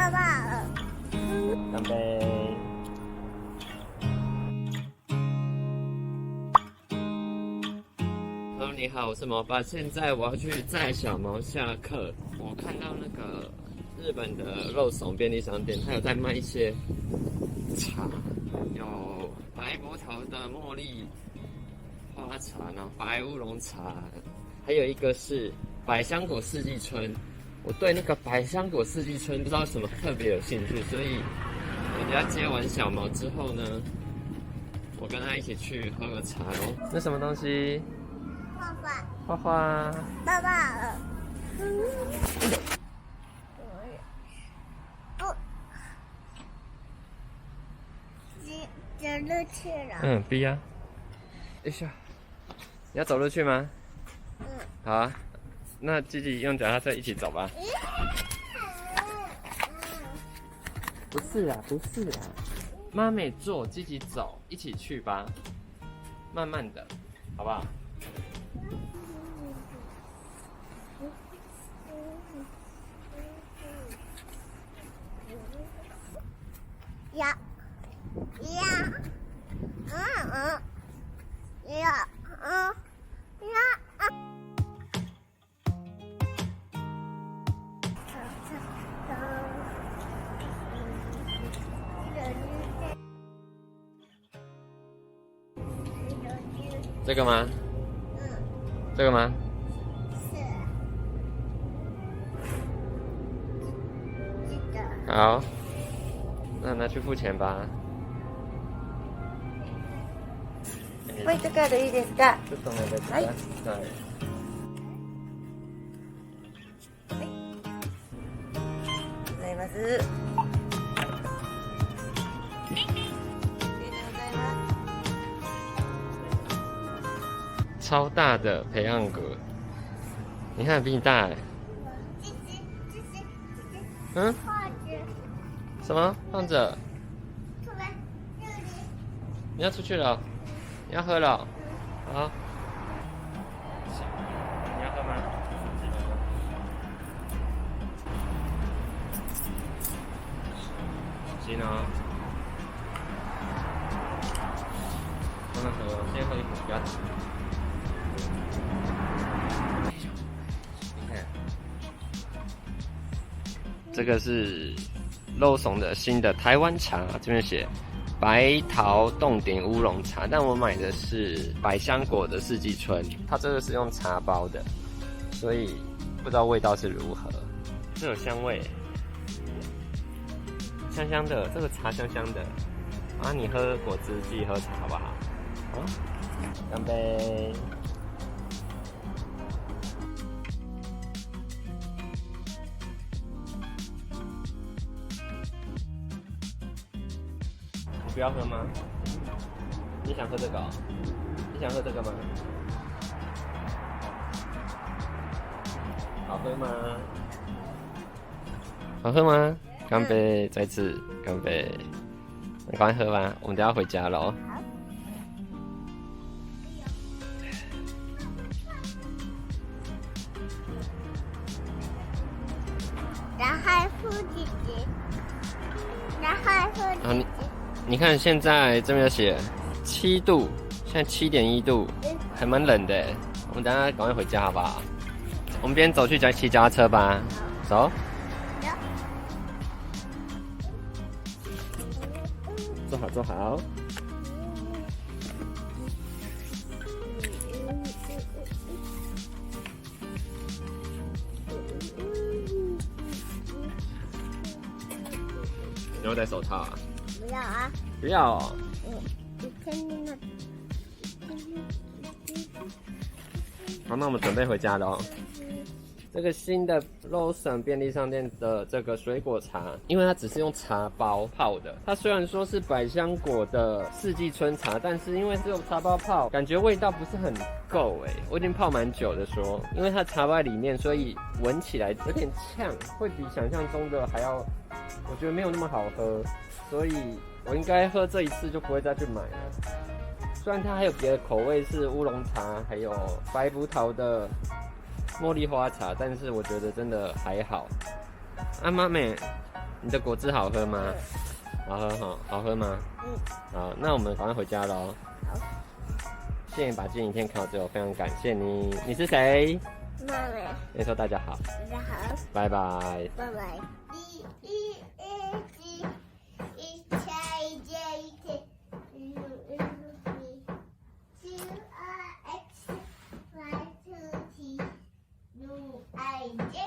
爸爸。干杯！Hello， 你好，我是毛爸。现在我要去载小毛下课。我看到那个日本的肉松便利商店，它有在卖一些茶，有白葡萄的茉莉花茶，然后白乌龙茶，还有一个是百香果四季春。我对那个百香果四季春不知道什么特别有兴趣，所以人家接完小毛之后呢，我跟他一起去喝个茶哦。那什么东西？画画。画画。爸爸。不。走路去了。逼呀。等一下，你要走路去吗？好啊，那弟弟用脚踏车一起走吧。不是啦，不是啦，妈咪坐，自己走，一起去吧，慢慢的，好不好？呀，呀，呀，这个吗？这个吗？是。这个。好，那拿去付錢吧。これとかでいいですか？ちょっとお願いします。はい。はい。ございます。超大的培养格，你看比你大哎。嗯？什么？放着？你要出去了？你要喝了？好。你要喝吗？行哦。慢慢喝，先喝一口，不要急。你看，这个是肉松的新的台湾茶，这边写白桃冻顶乌龙茶，但我买的是百香果的四季春，它这个是用茶包的，所以不知道味道是如何。这有香味，香香的，这个茶香香的。啊，你喝果汁，自己喝茶好不好？好，干杯！你不要喝吗？你想喝这个哦？你想喝这个吗？好喝吗？好喝吗？干杯！再次干杯！你赶快喝吧，我们等下回家喽。然后付姐姐，然后付姐姐。你看现在这边有写7度，现在7.1度，还蛮冷的。我们等下赶快回家好不好？我们边走去骑脚踏车吧，走。坐好，坐好。你要戴手套啊？不要啊！不要哦。你看那个。好，那我们准备回家了哦。这个新的 Lawson 便利商店的这个水果茶，因为它只是用茶包泡的，它虽然说是百香果的四季春茶，但是因为是用茶包泡，感觉味道不是很够哎。我已经泡蛮久的说，因为它茶包在里面，所以闻起来有点呛，会比想象中的还要，我觉得没有那么好喝，所以我应该喝这一次就不会再去买了。虽然它还有别的口味是乌龙茶，还有白葡萄的茉莉花茶，但是我觉得真的还好。啊，妈咪，你的果汁好喝吗？好喝哈，好喝吗？好，那我们赶快回家喽。好。谢谢你把这影片看到最后，非常感谢你。你是谁？妈妈。你说大家好。大家好。拜拜。拜拜。I